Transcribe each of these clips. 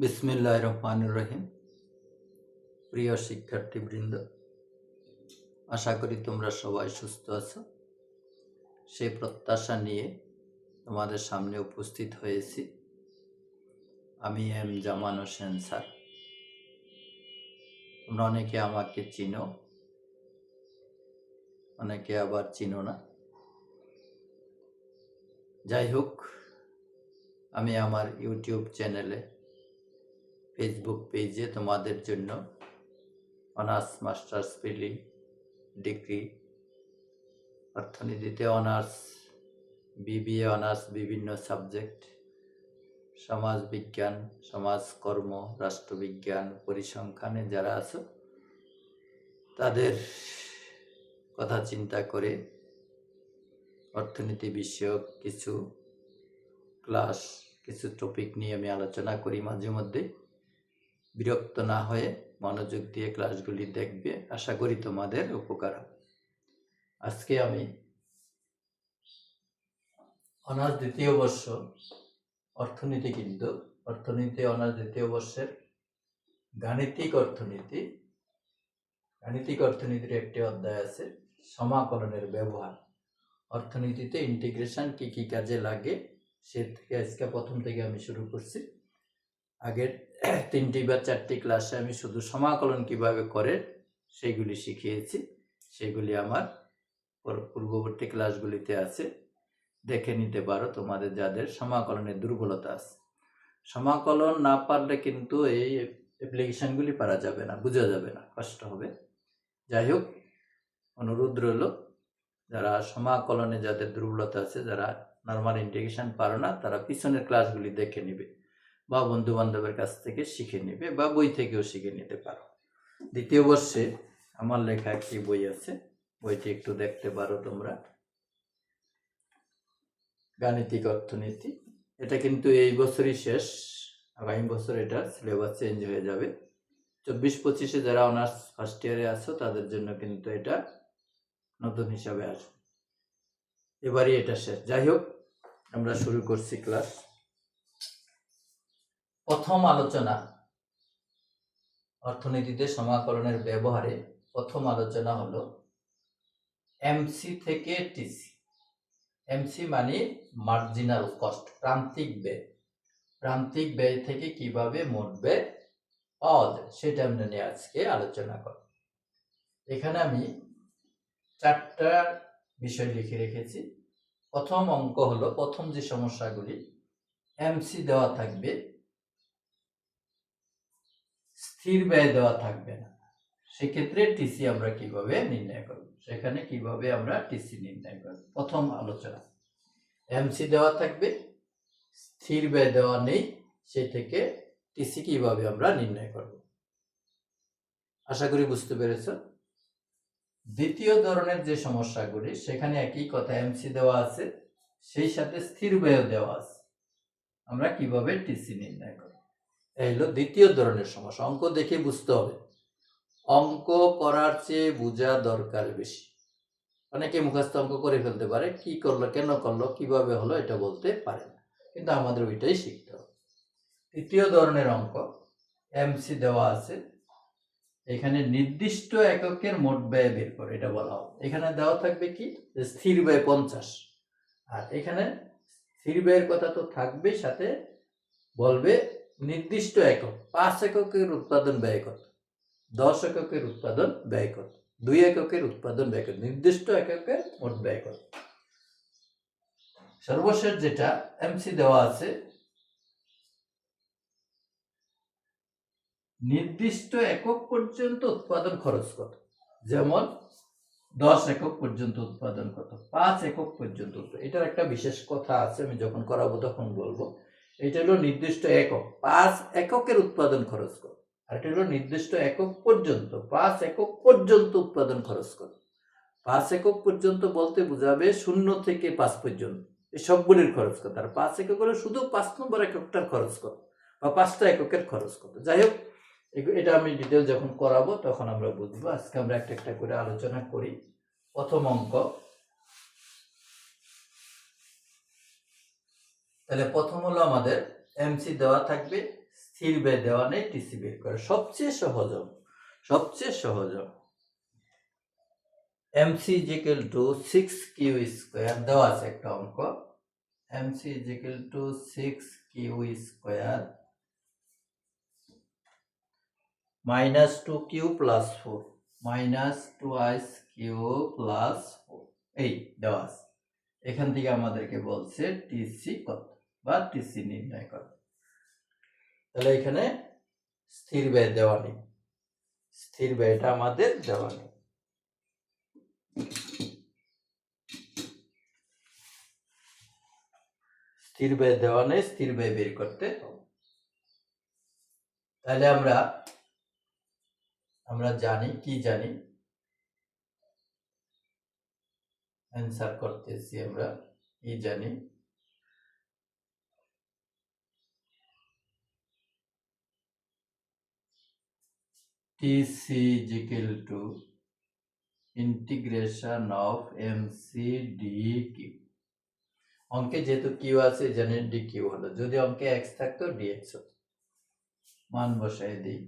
বিসমিল্লাহির রহমানির রহিম। প্রিয় শিক্ষার্থীবৃন্দ, আশা করি তোমরা সবাই সুস্থ আছো। সেই প্রত্যাশা নিয়ে তোমাদের সামনে উপস্থিত হয়েছি। আমি এম জামান হোসেন স্যার। তোমরা অনেকে আমাকে চিনো, অনেকে আবার চিনো না। যাই হোক, আমি আমার ইউটিউব চ্যানেলে, ফেসবুক পেজে তোমাদের জন্য অনার্স, মাস্টার্স, স্পেলিং, ডিগ্রি, অর্থনীতিতে অনার্স, বিবিএ অনার্স, বিভিন্ন সাবজেক্ট, সমাজবিজ্ঞান, সমাজকর্ম, রাষ্ট্রবিজ্ঞান, পরিসংখ্যানে যারা আছো তাদের কথা চিন্তা করে অর্থনীতি বিষয়ক কিছু ক্লাস, কিছু টপিক নিয়ে আমি আলোচনা করি মাঝে মধ্যে। বিরক্ত না হয়ে মনোযোগ দিয়ে ক্লাসগুলি দেখবে, আশা করি তোমাদের উপকার হবে। আজকে আমি অনার্স দ্বিতীয় বর্ষ অর্থনীতি, কিন্তু অর্থনীতি অনার্স দ্বিতীয় বর্ষের গাণিতিক অর্থনীতির একটি অধ্যায় আছে, সমাকলনের ব্যবহার। অর্থনীতিতে ইন্টিগ্রেশন কি কি কাজে লাগে সে থেকে আজকে প্রথম থেকে আমি শুরু করছি। আগের 3টি বা 4টি ক্লাসে আমি শুধু সমাকলন কিভাবে করে সেগুলি শিখিয়েছি। সেগুলি আমার পূর্ববর্তী ক্লাসগুলিতে আছে, দেখে নিতে পারো তোমাদের যাদের সমাকলনের দুর্বলতা আছে। সমাকলন না পারলে কিন্তু এই অ্যাপ্লিকেশনগুলি পারা যাবে না, বোঝা যাবে না, কষ্ট হবে। যাই হোক, অনুরোধ রইল, যারা সমাকলনে যাদের দুর্বলতা আছে, যারা নর্মাল ইন্টিগ্রেশন পারো না, তারা পিছনের ক্লাসগুলি দেখে নিবে বা বন্ধু বান্ধবের কাছ থেকে শিখে নিবে বা বই থেকেও শিখে নিতে পারো। দ্বিতীয় বর্ষে আমার লেখা একটি বই আছে, বইটি একটু দেখতে পারো তোমরা, গাণিতিক অর্থনীতি। এটা কিন্তু এই বছরই শেষ, আগামী বছর এটা সিলেবাস চেঞ্জ হয়ে যাবে। 24-25-এ যারা অনার্স ফার্স্ট ইয়ারে আছো তাদের জন্য কিন্তু এটা নতুন হিসাবে আসবে, এবারই এটা শেষ। যাই হোক, আমরা শুরু করছি ক্লাস। প্রথম আলোচনা অর্থনীতিতে সমাকলনের ব্যবহারে। প্রথম আলোচনা হলো এমসি থেকে টিসি। এমসি মানে মার্জিনাল কস্ট, প্রান্তিক ব্যয়। প্রান্তিক ব্যয় থেকে কিভাবে মোট ব্যয় পাওয়া যায় সেটা আমরা নিয়ে আজকে আলোচনা করব। এখানে আমি 4টা বিষয় লিখে রেখেছি। প্রথম অঙ্ক হলো, প্রথম যে সমস্যাগুলি, এমসি দেওয়া থাকবে, স্থির ব্যয় দেওয়া থাকবে না, সেক্ষেত্রে টিসি আমরা কিভাবে নির্ণয় করব, সেখানে কিভাবে আমরা টিসি নির্ণয় করব। প্রথম আলোচনা, এমসি দেওয়া থাকবে, স্থির ব্যয় দেওয়া নেই, সে থেকে টিসি কিভাবে আমরা নির্ণয় করব। আশা করি বুঝতে পেরেছ। দ্বিতীয় ধরনের যে সমস্যাগুলি, সেখানে একই কথা, এমসি দেওয়া আছে, সেই সাথে স্থির ব্যয় দেওয়া আছে, আমরা কিভাবে টিসি নির্ণয় করব। এই হলো দ্বিতীয় ধরনের সমস্যা। অঙ্ক দেখে বুঝতে হবে, অঙ্ক করার চেয়ে বোঝা দরকার বেশি। অনেকে মুখস্থ অঙ্ক করে ফেলতে পারে, কি করলো, কেন করলো, কিভাবে হলো এটা বলতে পারে না, কিন্তু আমাদের ওইটাই শিখতে হবে। তৃতীয় ধরনের অঙ্ক, এমসি দেওয়া আছে, এখানে নির্দিষ্ট এককের মোট ব্যয় বের করে, এটা বলা হবে। এখানে দেওয়া থাকবে কি, স্থির ব্যয় 50, আর এখানে স্থির ব্যয়ের কথা তো থাকবে, সাথে বলবে নির্দিষ্ট একক, 5 এককের উৎপাদন ব্যয় কত, 10 এককের উৎপাদন ব্যয় কত, 2 এককের উৎপাদন ব্যয় কত, নির্দিষ্ট এককের মোট ব্যয় কত। সর্বশেষ যেটা এমসি দেওয়া আছে, নির্দিষ্ট একক পর্যন্ত উৎপাদন খরচ কত, যেমন 10 একক পর্যন্ত উৎপাদন কত, 5 একক পর্যন্ত। এটার একটা বিশেষ কথা আছে, আমি যখন করাবো তখন বলবো। এটা হলো নির্দিষ্ট একক, 5 এককের উৎপাদন খরচ কত, আর এটা হলো নির্দিষ্ট একক পর্যন্ত, 5 একক পর্যন্ত উৎপাদন খরচ কত। 5 একক পর্যন্ত বলতে বোঝাবে 0 থেকে 5 পর্যন্ত, এই সবগুলির খরচ কত। আর 5 একক হলে শুধু 5 নম্বর এককটার খরচ কত, বা 5টা এককের খরচ কত। যাই হোক, এটা আমি ডিটেল যখন করাবো তখন আমরা বুঝবো। আজকে আমরা একটা একটা করে আলোচনা করি। প্রথম অঙ্ক, তাহলে প্রথম হলো আমাদের এমসি দেওয়া থাকবে, স্থির ব্যয় দেওয়া নেই, টিসি বের করে সবচেয়ে সহজ MC equal to 6q square দেওয়া আছে একটা অঙ্ক, MC equal to 6q square minus 2q plus 4 minus 2iq plus 4 এই দেওয়া আছে। এখান থেকে আমাদেরকে বলছে টিসি কত বা টিসি নির্ণয় করো। তাহলে এখানে স্থির ব্যয় দেওয়া নেই, স্থির ব্যয়টা আমাদের দেওয়া নেই। স্থির ব্যয় দেওয়া নেই, স্থির ব্যয় বের করতে হবে। তাহলে আমরা জানি কি জানি, অ্যান্সার করতেছি আমরা কি জানি, TC is equal to integration of MC dq। অঙ্কে যেহেতু কিউ আছে জানেন ডি কিউ হলো, যদি অঙ্কে এক্স থাকতো ডিএক্স হতো। মান বসাই দিই,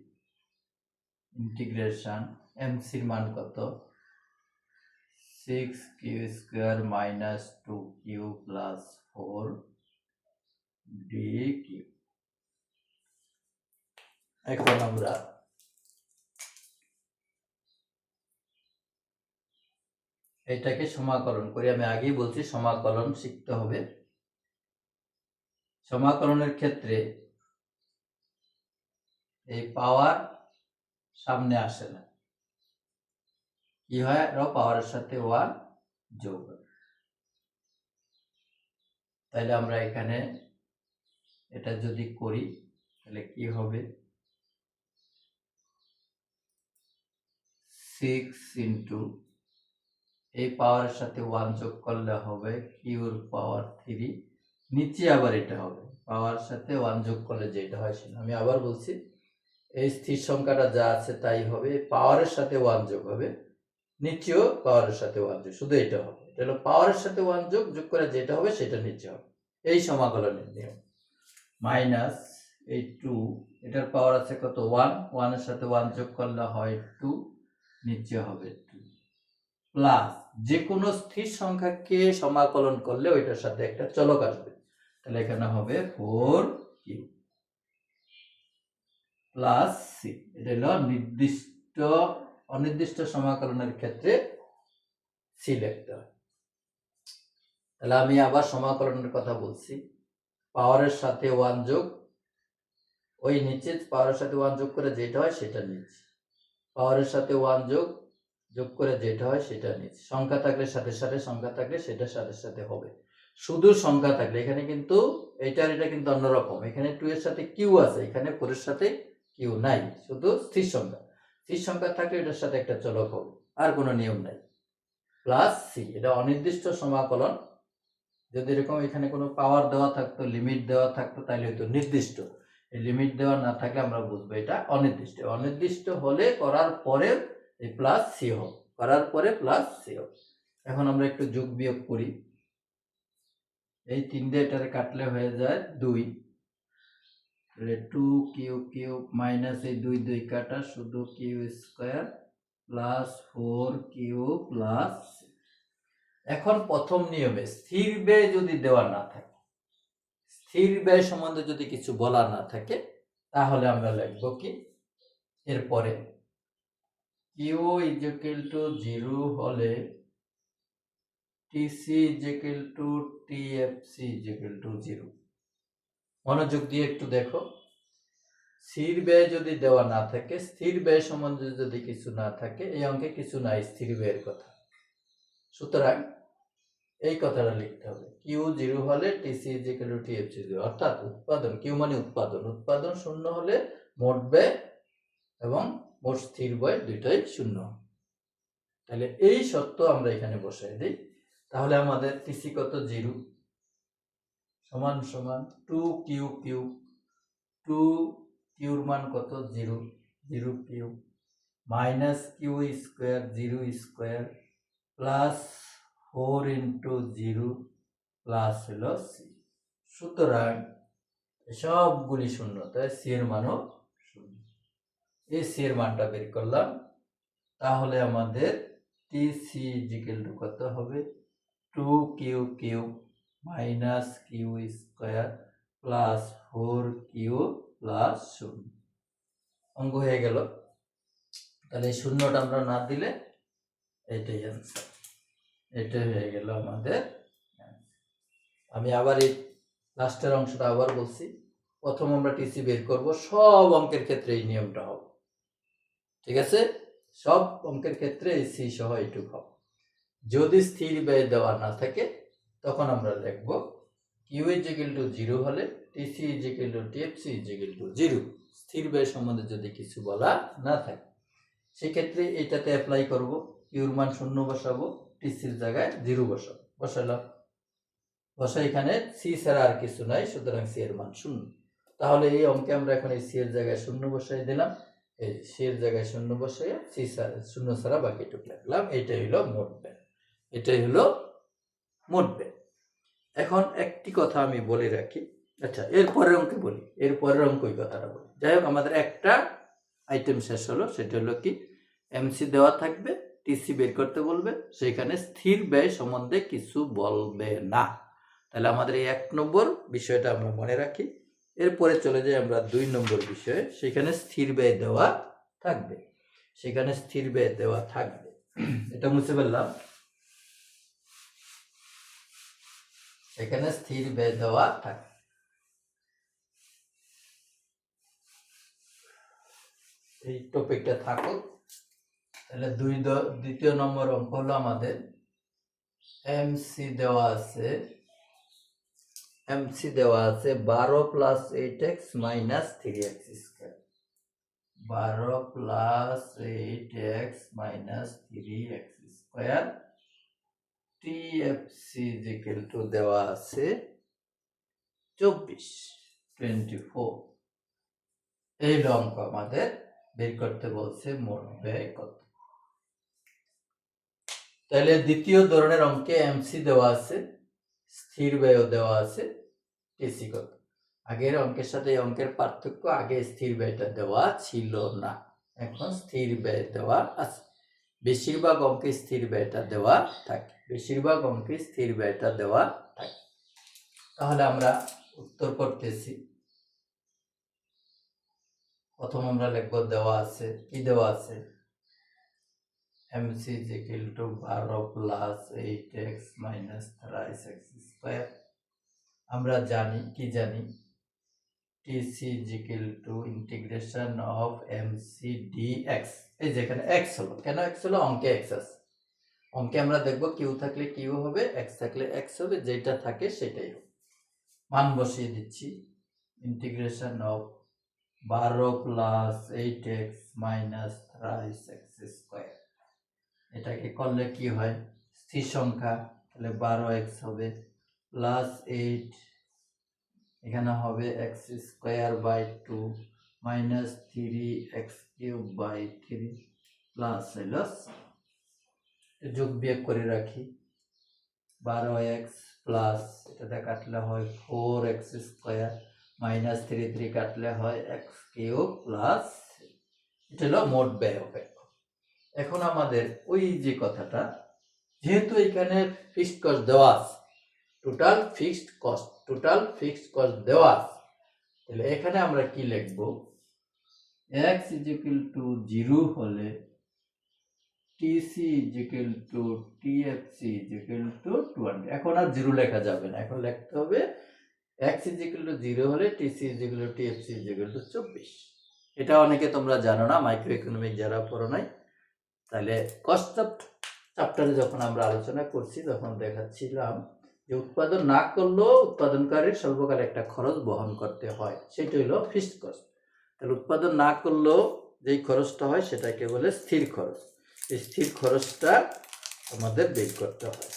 ইন্টিগ্রেশন এমসির মান কত 6q square minus 2q plus 4 dq। এখন আমরা এটাকে সমাকলন করি। আমি আগেই বলছি সমাকলন শিখতে হবে। সমাকলনের ক্ষেত্রে এই পাওয়ার সামনে আসে না, কি হয় পাওয়ারের সাথে 1 যোগ হয়। তাহলে আমরা এখানে এটা যদি করি তাহলে কি হবে 6 ইন্টু এই পাওয়ারের সাথে 1 যোগ করলে হবে কিউর পাওয়ার 3, নিচে আবার এটা হবে পাওয়ার সাথে 1 যোগ করলে যেটা হয় সেটা। আমি আবার বলছি, এই স্থির সংখ্যাটা যা আছে তাই হবে, পাওয়ারের সাথে 1 যোগ হবে, নিচেও পাওয়ারের সাথে 1 যোগ, শুধু এটা হবে। এটা হলো পাওয়ারের সাথে 1 যোগ করে যেটা হবে সেটা নিচে হবে, এই সমাকলনের নিয়ম। মাইনাস এই 2, এটার পাওয়ার আছে কত 1, 1 এর সাথে 1 যোগ করলে হয় 2, নিচে হবে 2 প্লাস যে কোনো স্থির সংখ্যাকে সমাকলন করলে ওইটার সাথে একটা চলক আসবে, তাহলে এখানে হবে 4q প্লাস সি। এটা হলো নির্দিষ্ট অনির্দিষ্ট সমাকলনের ক্ষেত্রে সি লিখতে হয়। তাহলে আমি আবার সমাকলনের কথা বলছি, পাওয়ারের সাথে 1 যোগ, ওই নিচে পাওয়ারের সাথে 1 যোগ করে যেটা হয় সেটা নিচে, পাওয়ারের সাথে 1 যোগ করে যেটা হয় সেটা নিচে, সংখ্যা থাকলে সাথে সাথে, সংখ্যা থাকলে সেটা সাথে সাথে হবে। শুধু সংখ্যা থাকলে এখানে কিন্তু এটা কিন্তু অন্যরকম, এখানে 2 এর সাথে কিউ আছে, এখানে 4 এর সাথে কিউ নাই, শুধু স্থির সংখ্যা। স্থির সংখ্যা থাকলে এটার সাথে একটা চলক হবে, আর কোনো নিয়ম নাই। প্লাস সি, এটা অনির্দিষ্ট সমাকলন। যদি এরকম এখানে কোনো পাওয়ার দেওয়া থাকতো, লিমিট দেওয়া থাকতো, তাহলে হয়তো নির্দিষ্ট। এই লিমিট দেওয়া না থাকলে আমরা বুঝবো এটা অনির্দিষ্ট। অনির্দিষ্ট হলে করার পরে এই প্লাস সি হোক, করার পরে প্লাস সি হোক। এখন আমরা একটু যোগ বিয়োগ করি, এই 3 দিয়ে এটারে কাটলে হয়ে যায় 2, 2q কিউব মাইনাস এই 2 2 কাটা, শুধু Q square plus 4q plus. এখন প্রথম নিয়মে স্থির ব্যয় যদি দেওয়া না থাকে, স্থির ব্যয় সম্বন্ধে যদি কিছু বলা না থাকে, তাহলে আমরা লিখব কি এরপরে কিউ ইজ ইকুয়াল টু 0 হলে TC is equal to TFC is equal to 0। মনোযোগ দিয়ে একটু দেখো, স্থির ব্যয় যদি দেওয়া না থাকে, স্থির ব্যয় সম্বন্ধে যদি কিছু না থাকে, এই অঙ্কে কিছু নাই স্থির ব্যয়ের কথা, সুতরাং এই কথাটা লিখতে হবে কিউ 0 হলে TC is equal to TFC 0, অর্থাৎ উৎপাদন, কিউ মানে উৎপাদন, উৎপাদন 0 হলে মোট ব্যয় এবং মোট স্থির ব্যয় দুইটাই 0। তাহলে এই শর্ত আমরা এখানে বসাই দিই, তাহলে আমাদের টিসি কত 0 সমান সমান 2q কিউব, 2 কিউর মান কত 0, 0 cube minus Q square 0 square plus 4 into 0 plus হলো সি। সুতরাং সবগুলি শূন্য, তাই সি এর মানও শূন্য। এই সি এর মানটা বের করলাম। তাহলে আমাদের টি সি ইজিক্যাল টু কত হবে, 2q³ minus Q square plus 4q plus 0 অঙ্ক হয়ে গেল। তাহলে এই শূন্যটা আমরা না দিলে এটাই অ্যান্সার, এটা হয়ে গেল আমাদের। আমি আবার এই লাস্টের অংশটা আবার বলছি, প্রথম আমরা টিসি বের করব, সব অঙ্কের ক্ষেত্রে এই নিয়মটা হবে, ঠিক আছে? সব অঙ্কের ক্ষেত্রে এই সি সহ এইটুক হবে। যদি স্থির ব্যয় দেওয়া না থাকে তখন আমরা লিখব কিউ ইজিক্যাল টু 0 হলে TC equal to TFC equal to 0। স্থির ব্যয় সম্বন্ধে যদি কিছু বলা না থাকে সেক্ষেত্রে এটাতে অ্যাপ্লাই করব, কিউর মান 0 বসাবো, টিসির জায়গায় 0 বসাবো, বসালাম। বসাই এখানে সি ছাড়া আর কিছু নাই, সুতরাং সি এর মান 0। তাহলে এই অঙ্কে আমরা এখন এই সি এর জায়গায় 0 বসাই দিলাম, এই সি এর জায়গায় 0 বসাই সি 0 ছাড়া বাকিটুকু লিখলাম। এটাই হলো মোট ব্যয়, এটাই হলো মোট ব্যয়। এখন একটি কথা আমি বলে রাখি, আচ্ছা এরপরের অঙ্কে বলি, এরপরের অঙ্ক ওই কথাটা বলি। যাই হোক, আমাদের একটা আইটেম শেষ হলো, সেটা হলো কি এমসি দেওয়া থাকবে, টিসি বের করতে বলবে, সেখানে স্থির ব্যয় সম্বন্ধে কিছু বলবে না। তাহলে আমাদের এই 1 নম্বর বিষয়টা আমরা মনে রাখি। এরপরে চলে যাই আমরা 2 নম্বর বিষয়ে, সেখানে স্থির ব্যয় দেওয়া থাকবে, সেখানে স্থির ব্যয় দেওয়া থাকবে। এটা মুছে ফেললাম, এখানে স্থির ব্যয় দেওয়া থাকবে। এই টপিকটা থাকুক। তাহলে দ্বিতীয় নম্বর অঙ্ক হলো আমাদের এমসি দেওয়া আছে, এমসি দেওয়া আছে 12 plus 8x minus 3x square, 12 plus 8x minus 3x square, TFC equal to দেওয়া আছে 24। এই অঙ্ক আমাদের বের করতে বলছে মোট ব্যয় কত। তাহলে দ্বিতীয় ধরনের অঙ্কে এমসি দেওয়া আছে, স্থির ব্যয় দেওয়া আছে, টিসি কত। আগের অঙ্কের সাথে এই অঙ্কের পার্থক্য, আগে স্থির ব্যয়টা দেওয়া ছিল না, এখন স্থির ব্যয় দেওয়া আছে। বেশিরভাগ অঙ্কে স্থির ব্যয়টা দেওয়া থাকে, বেশিরভাগ অঙ্কে স্থির ব্যয়টা দেওয়া থাকে। তাহলে আমরা উত্তর করতেছি। প্রথম আমরা লিখব দেওয়া আছে, কি দেওয়া আছে, MC is equal to 12 plus 8x minus 3x square. আমরা জানি, কি জানি, TC is equal to integration of MC dx। এই যেখানে x হলো, কেন x হলো, অঙ্কে x আছে, অঙ্কে আমরা দেখব কিউ থাকলে কিউ হবে, x থাকলে x হবে, যেটা থাকে সেটাই হবে। মান বসিয়ে দিচ্ছি, integration of 12 plus 8x minus 3x square. এটাকে করলে কি হয়, স্থির সংখ্যা, তাহলে 12x হবে প্লাস 8, এখানে হবে x square by 2 minus 3x cube by 3 plus হলো, যোগ বিয়োগ করে রাখি, 12x প্লাস এটাতে কাটলে হয় 4x স্কয়ার মাইনাস 3 কাটলে হয় x কিউব প্লাস, এটা হলো মোট ব্যয় অপেক্ষক। এখন আমাদের ওই যে কথাটা, যেহেতু এখানে ফিক্সড কস্ট দেওয়া আছে, টোটাল ফিক্সড কস্ট দেওয়া আছে, তাহলে এখানে আমরা কি লিখব, x is equal to 0 হলে TC is equal to TFC is equal to 200। এখন আর 0 লেখা যাবে না, এখন লিখতে হবে x is equal to 0 হলে TC is equal to TFC is equal to 24। এটা অনেকে তোমরা জানো না, মাইক্রো ইকোনমিক যারা পড়ো নাই। তাহলে কস্ট চ্যাপ্টারে যখন আমরা আলোচনা করছি তখন দেখাচ্ছিলাম যে উৎপাদন না করলেও উৎপাদনকারীর স্বল্পকাল একটা খরচ বহন করতে হয়, সেটা হলো ফিক্সড কস্ট। তাহলে উৎপাদন না করলেও যেই খরচটা হয় সেটাকে বলে স্থির খরচ। এই স্থির খরচটা আমাদের বের করতে হয়,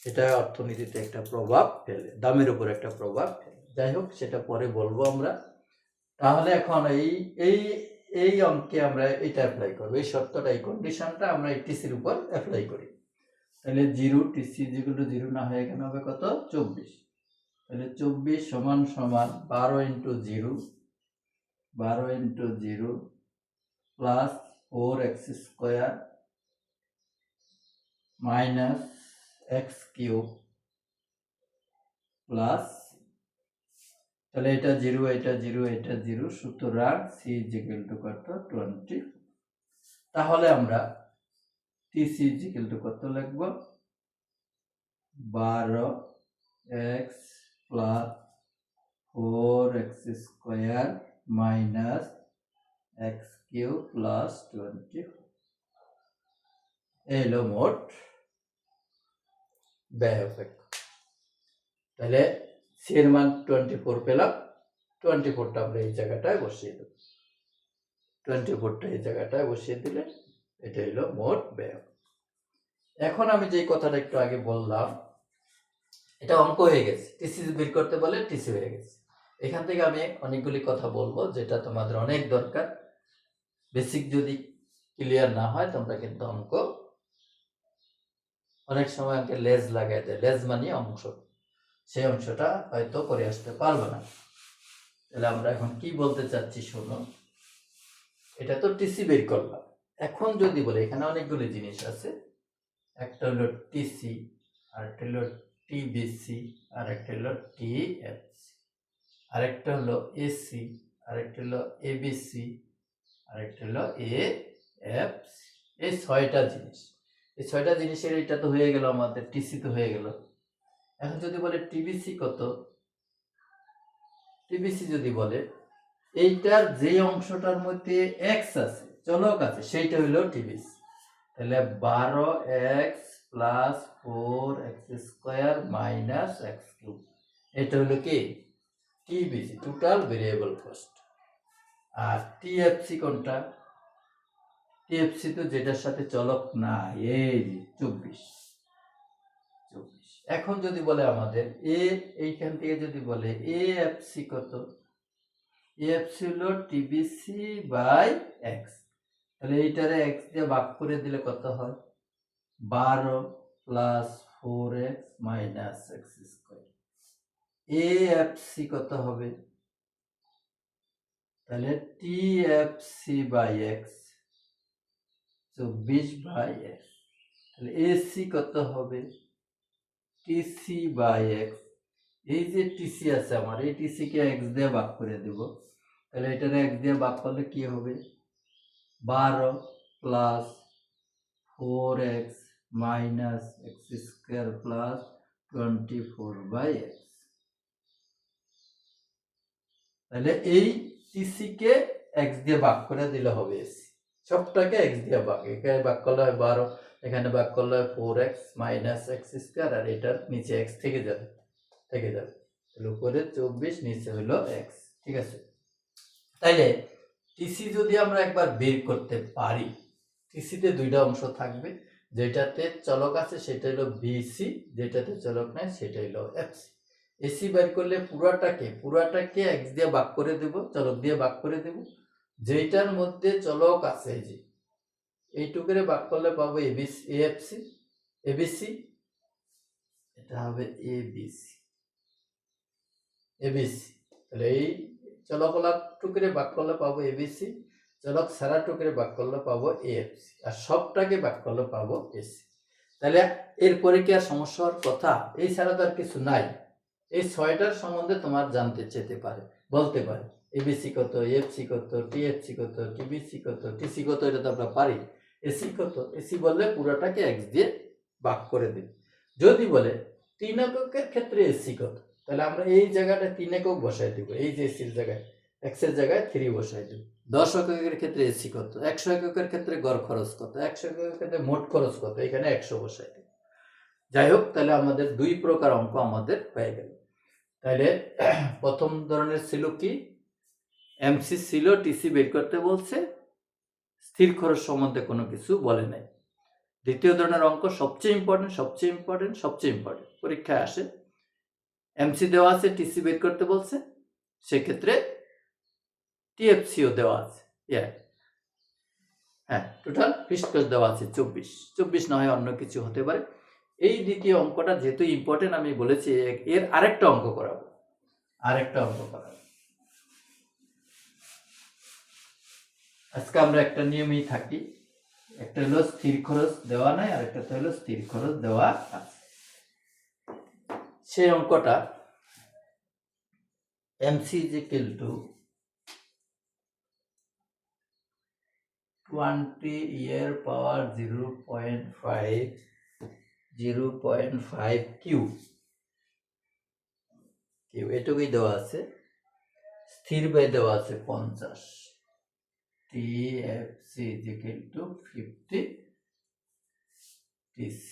এটা অর্থনীতিতে একটা প্রভাব ফেলে, দামের উপর একটা প্রভাব ফেলে। যাই হোক, সেটা পরে বলবো আমরা। তাহলে এখন এই অঙ্কে আমরা এটা অ্যাপ্লাই করবো, এই শর্তটা, এই কন্ডিশনটা আমরা এই টিসির উপর অ্যাপ্লাই করি। তাহলে 0 TC ইকুয়াল টু 0 না হয়ে এখানে হবে কত, 24। তাহলে 24 সমান সমান 12 into 0 plus 4x square minus x cube plus, তাহলে এটা 0 এটা 0 এটা 0, সুতরাং সি ইজ ইকুয়াল টু কত 20। তাহলে আমরা টিসি ইজ ইকুয়াল টু কত লিখব 12x plus 4x square minus x cube plus 20 এলো মোট ব্যয় অপেক্ষ। তাহলে সি এর মান 24 পেলাম, 24টা আমরা এই জায়গাটায় বসিয়ে দেব, 24টা এই জায়গাটায় বসিয়ে দিলে এটা হলো মোট ব্যয়। এখন আমি যে কথাটা একটু আগে বললাম এটা অঙ্ক হয়ে গেছে, টিসি বের করতে বলে টিসি হয়ে গেছে। এখান থেকে আমি অনেকগুলি কথা বলবো যেটা তোমাদের অনেক দরকার। বেসিক যদি ক্লিয়ার না হয় তোমরা কিন্তু অঙ্ক অনেক সময় অঙ্কে লেজ লাগাই দেয়, লেজ মানে অংশ, সেই অংশটা হয়তো করে আসতে পারবো না। তাহলে আমরা এখন কি বলতে চাচ্ছি শোনো, এটা তো টিসি বের করলাম। এখন যদি বলে এখানে অনেকগুলি জিনিস আছে, একটা হলো টিসি, আরেকটা হলো টিবিসি, আরেকটা হলো টিএফসি, আরেকটা হলো এসি, আরেকটা হলো এবিসি, আরেকটা হলো এএফসি। এই 6টা জিনিস, এই 6টা জিনিসের এটা তো হয়ে গেল, আমাদের টিসি তো হয়ে গেল। এখন যদি বলে টিবিসি কত, টিবিসি যদি বলে এইটার যে অংশটার মধ্যে এক্স আছে, চলক আছে, সেইটা হলো টিবিসি। তাহলে 12x plus 4x square minus x cube, এটা হলো কি টিবিসি, টোটাল ভেরিয়েবল কস্ট। আর টিএফসি কোনটা, টিএফসি তো যেটার সাথে চলক না, এই 24। এখন যদি বলে আমাদের এইখান থেকে যদি বলে এএফসি কত, এএফসি হলো টিবিসি বাই এক্স। তাহলে এইটারে এক্স দিয়ে ভাগ করে দিলে কত হয় 12 plus 4x minus X square. AFC কত হবে, তাহলে TFC by X 24 by X. তাহলে এসি কত হবে টিসি বাই এক্স। এই যে টিসি আছে আমার, এই টিসি কে এক্স দিয়ে ভাগ করে দেব, তাহলে এটারে এক্স দিয়ে ভাগ করলে কি হবে 12 plus 4x minus X square plus 24 by X. তাহলে এই টিসি কে এক্স দিয়ে ভাগ করে দিলে হবে এসি, সবটাকে এক্স দিয়ে ভাগ, এখানে ভাগ করলে হয় 12, এখানে ভাগ করলে হয় 4x মাইনাস এক্স স্কোয়ার, আর এটার নিচে এক্স থেকে যাবে, তাহলে উপরে 24, নিচে হলো এক্স। ঠিক আছে, তাইলে টিসি যদি আমরা একবার বের করতে পারি, টিসিতে 2টা অংশ থাকবে, যেটাতে চলক আছে সেটা হলো বিসি, যেটাতে চলক নাই সেটা হলো এফসি। এসি বের করলে পুরাটাকে এক্স দিয়ে ভাগ করে দেব, চলক দিয়ে ভাগ করে দেব, যেটার মধ্যে চলক আছে যে এইটুকুরে ভাগ করলে পাবো এবিসি, এএফসি, এবিসি, এটা হবে এবিসি, এবিসি। তাহলে এই চলকলা টুকরে ভাগ করলে পাবো এবিসি, চলক সারা টুকরে ভাগ করলে পাবো এএফসি, আর সবটাকে ভাগ করলে পাবো এসি। তাহলে এরপরে কি আর সমস্যা হওয়ার কথা, এই ছাড়া তো আর কিছু নাই। এই 6টার সম্বন্ধে তোমার জানতে চেতে পারে, বলতে পারে এবিসি কত, এফসি কত, টিএফসি কত, টিবিসি কত, টিসি কত, এটা তো আমরা পারি। এসি কত, এসি বললে পুরোটাকে এক্স দিয়ে ভাগ করে দিই। যদি বলে 3 এককের ক্ষেত্রে এসি কত, তাহলে আমরা এই জায়গাটা 3 একক বসাই দিব, এই যে এসির জায়গায় এক্স এর জায়গায় 3 বসাই দিব। 10 এককের ক্ষেত্রে এসি কত, 100 এককের ক্ষেত্রে গড় খরচ কত, 100 এককের ক্ষেত্রে মোট খরচ কত, এখানে 100 বসাই দিব। যাই হোক, তাহলে আমাদের 2 প্রকার অঙ্ক আমাদের হয়ে গেল। তাহলে প্রথম ধরনের ছিল কি, এমসি ছিল টিসি বের করতে বলছে, স্থির খরচ সম্বন্ধে কোনো কিছু বলে নাই। দ্বিতীয় ধরনের অঙ্ক সবচেয়ে ইম্পর্টেন্ট, পরীক্ষায় আসে, এমসি দেওয়া আছে, টিসি বের করতে বলছে, সেক্ষেত্রে টিএফসিও দেওয়া আছে, হ্যাঁ, টোটাল ফিক্সড কস্ট দেওয়া আছে 24 না হয় অন্য কিছু হতে পারে। এই দ্বিতীয় অঙ্কটা যেহেতু ইম্পর্টেন্ট, আমি বলেছি এর আরেকটা অঙ্ক করাবো, আরেকটা অঙ্ক করা। আজকে আমরা একটা নিয়মেই থাকি, একটা হলো স্থির খরচ দেওয়া নাই, আর একটা হলো স্থির খরচ দেওয়া আছে। সেই অঙ্কটা MC is equal to 20 year power 0.5 Q এটুকুই দেওয়া আছে। স্থির ব্যয় দেওয়া আছে 50, TFC is equal to 50, TC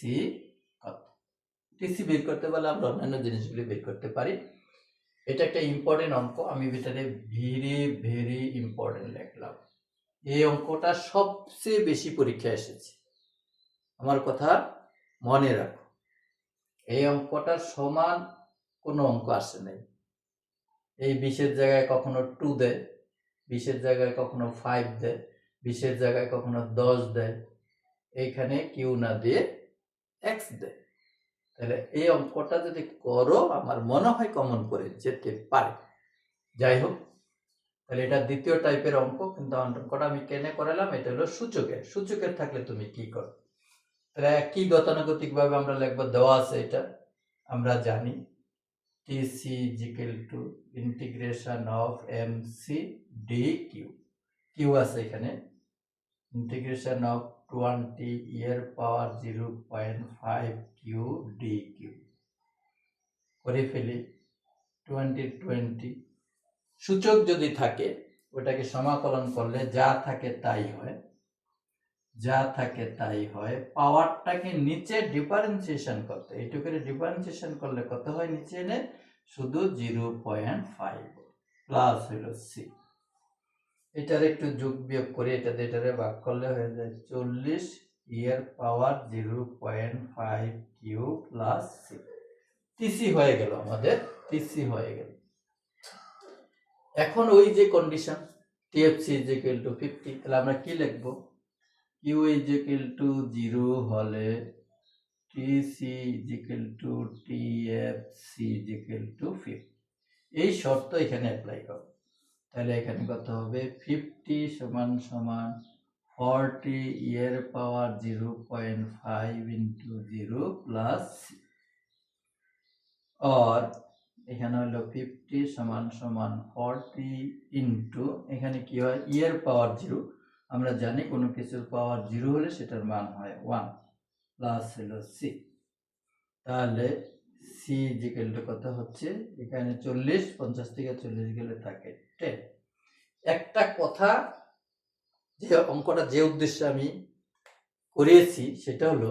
কত? টিসি বের করতে পারলে আমরা অন্যান্য জিনিসগুলি বের করতে পারি। এটা একটা ইম্পর্টেন্ট অঙ্ক, আমি ভিতরে ভেরি ইম্পর্টেন্ট লিখলাম। এই অঙ্কটা সবচেয়ে বেশি পরীক্ষা এসেছে, আমার কথা মনে রাখো। এই অঙ্কটার সমান কোনো অঙ্ক আসে নাই। এই 20-এর জায়গায় কখনো 2 দেয়, 20-এর জায়গায় কখনো 5 দেয়, 20-এর জায়গায় কখনো 10 দেয়, এইখানে কিউ না দিয়ে এক্স দেয়। তাহলে এই অঙ্কটা যদি করো আমার মনে হয় কমন করে যেতে পারে। যাই হোক, তাহলে এটা দ্বিতীয় টাইপের অঙ্ক, কিন্তু অঙ্কটা আমি কেন করালাম, এটা হলো সূচকের। সূচকের থাকলে তুমি কি করো, তাহলে কি গতানুগতিক ভাবে আমরা লিখবো, দেওয়া আছে এটা আমরা জানি। TC is equal to integration of MC dq, Q আছে এখানে, integration of 20 year power 0.5 Q dq করে ফেলি। 20 সূচক যদি থাকে ওটাকে সমাকলন করলে যা থাকে তাই হয়, যা থাকে তাই হয়। পাওয়ারটাকে নিচে ডিফারেন্সিয়েশন করতে, এইটুকু ডিফারেন্সিয়েশন করলে কত হয়, নিচে এনে শুধু 0.5 প্লাস হইল সি। এটার একটু যোগ বিয়োগ করে এটাতে এটারে ভাগ করলে হয়ে যায় 40 ইয়ার পাওয়ার 0.5 কিউ প্লাস সি। টিসি হয়ে গেল আমাদের, টিসি হয়ে গেল। এখন ওই যে condition TFC is equal to 50, তাহলে আমরা কি লিখব, কিউ ইজ ইকুয়াল টু 0 হলে TC is equal to TFC is equal to 50। এই শর্ত এখানে অ্যাপ্লাই করব। তাহলে এখানে কত হবে, 50 সমান সমান 40 ইয়ার পাওয়ার 0.5 ইন্টু 0 প্লাস সি, আর এখানে হলো 50 সমান সমান 40 ইন্টু, এখানে কি হয়, ইয়ার পাওয়ার 0, আমরা জানি কোনো কিছুর পাওয়ার 0 হলে সেটার মান হয় 1, প্লাস হলো সি। তাহলে সি ইকুয়াল টু কত হচ্ছে, এখানে 40, 50 থেকে 40 গেলে থাকে 10। একটা কথা, যে অঙ্কটা যে উদ্দেশ্যে আমি করিয়েছি সেটা হলো,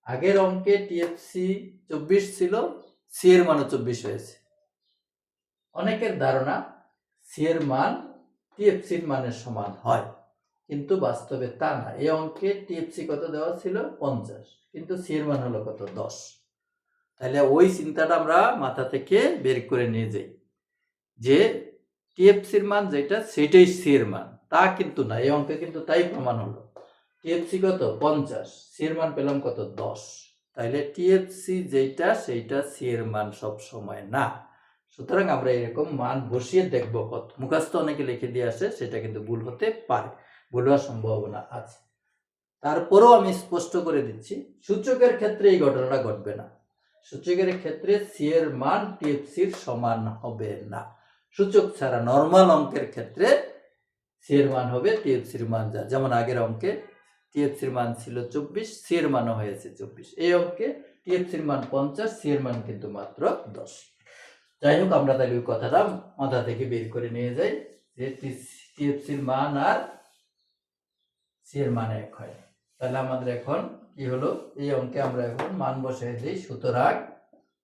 আগের অঙ্কে টিএফসি 24 ছিল, সি এর মানও 24 হয়েছে। অনেকের ধারণা সি এর মান টিএফসির মানের সমান হয়, কিন্তু বাস্তবে তা না। এই অঙ্কে টিএফসি কত দেওয়া ছিল, 50, কিন্তু সি এর মান হলো কত, 10। তাহলে ওই চিন্তাটা আমরা মাথা থেকে বের করে নিয়ে যাই, যে টিএফসির মান যেটা সেটাই সি এর মান, তা কিন্তু না। এই অঙ্কে কিন্তু তাই প্রমাণ হলো, টিএফসি কত 50, সি এর মান পেলাম কত 10। তাহলে টিএফসি যেটা সেইটা সি এর মান সব সময় না। সুতরাং আমরা এরকম মান বসিয়ে দেখব কত। মুখস্থ অনেকে লিখে দিয়ে আসে, সেটা কিন্তু ভুল হতে পারে, ভুল হওয়ার সম্ভাবনা আছে। তারপরেও আমি স্পষ্ট করে দিচ্ছি, সূচকের ক্ষেত্রে এই ঘটনাটা ঘটবে না। সূচকের ক্ষেত্রে সি এর মান টিএফসির সমান হবে না। সূচক ছাড়া নরমাল অঙ্কের ক্ষেত্রে সি এর মান হবে টিএফসির মান যা, যেমন আগের অঙ্কে টিএফসির মান ছিল 24, সি এর মানও হয়েছে 24। এই অঙ্কে টিএফসির মান 50, সি এর মান কিন্তু মাত্র 10। যাই হোক, আমরা তাহলে ওই কথাটা মাথা থেকে বের করে নিয়ে যাই, যে টিএফসির মান আর সি এর মান এক হয়। তাহলে আমাদের এখন কি হলো, এই অঙ্কে আমরা এখন মান বসাই দিই। সুতরাং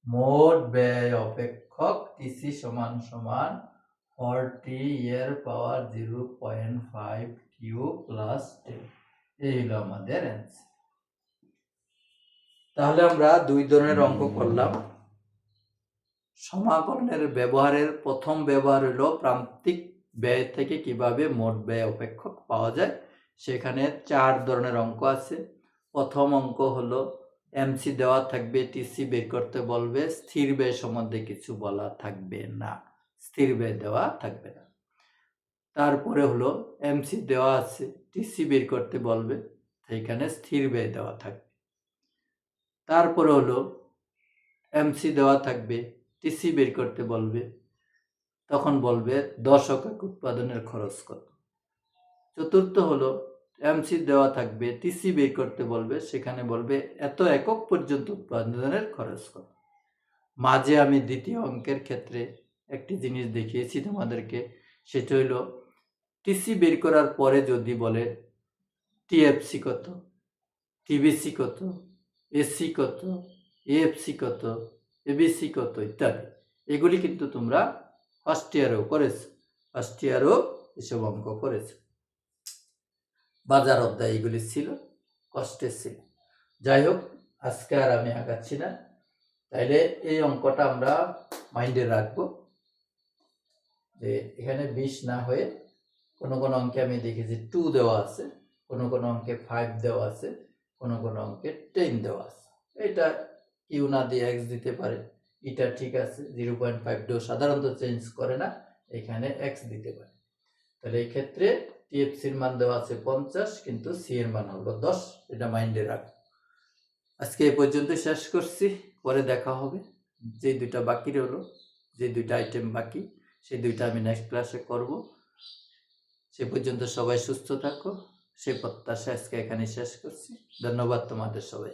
মোট ব্যয় অপেক্ষক টিসি সমান সমান 40 ইয়ার পাওয়ার 0.5 কিউ প্লাস 10। এই হলো আমাদের অ্যান্সার। তাহলে আমরা দুই ধরনের অঙ্ক করলাম। সমাকলনের ব্যবহারের প্রথম ব্যবহার হলো প্রান্তিক ব্যয় থেকে কিভাবে মোট ব্যয় অপেক্ষক পাওয়া যায়। সেখানে 4 ধরনের অঙ্ক আছে। প্রথম অঙ্ক হলো এমসি দেওয়া থাকবে, টিসি বের করতে বলবে, স্থির ব্যয় সম্বন্ধে কিছু বলা থাকবে না। স্থির ব্যয় দেওয়া থাকবে না। তারপরে হলো এমসি দেওয়া আছে, টিসি বের করতে বলবে, সেইখানে স্থির ব্যয় দেওয়া থাকবে। তারপরে হলো এমসি দেওয়া থাকবে, টিসি বের করতে বলবে, তখন বলবে 10 একক উৎপাদনের খরচ কত। চতুর্থ হলো এমসি দেওয়া থাকবে, টিসি বের করতে বলবে, সেখানে বলবে এত একক পর্যন্ত উৎপাদনের খরচ কত। মাঝে আমি দ্বিতীয় অঙ্কের ক্ষেত্রে একটি জিনিস দেখিয়েছি তোমাদেরকে, সেটা হলো টিসি বের করার পরে যদি বলে টিএফসি কত, টিবিসি কত, এসি কত, এএফসি কত, এবিসি কত ইত্যাদি, এগুলি কিন্তু তোমরা ফার্স্ট ইয়ারেও করেছো, ফার্স্ট ইয়ারও এসব অঙ্ক করেছো। বাজার অধ্যায় এগুলি ছিল, কষ্টের ছিল। যাই হোক, আজকে আর আমি আগাচ্ছি না। তাইলে এই অঙ্কটা আমরা মাইন্ডে রাখবো যে এখানে 20 না হয়ে কোনো কোনো অঙ্কে আমি দেখেছি 2 দেওয়া আছে, কোনো কোনো অঙ্কে 5 দেওয়া আছে, কোনো কোনো অঙ্কে 10 দেওয়া আছে। এটা ইউ না দিয়ে এক্স দিতে পারে, এটা ঠিক আছে। 0.5 ডো সাধারণত চেঞ্জ করে না, এখানে এক্স দিতে পারে। তাহলে এই ক্ষেত্রে টিএফসির মান দেওয়া আছে 50, কিন্তু সি এর মান হলো 10। এটা মাইন্ডে রাখবো। আজকে এই পর্যন্ত শেষ করছি, পরে দেখা হবে। যে দুইটা বাকি রইলো, যে দুইটা আইটেম বাকি, সেই দুইটা আমি নেক্সট ক্লাসে করব। সে পর্যন্ত সবাই সুস্থ থাকো, সে প্রত্যাশা আজকে এখানে শেষ করছি। ধন্যবাদ তোমাদের সবাই।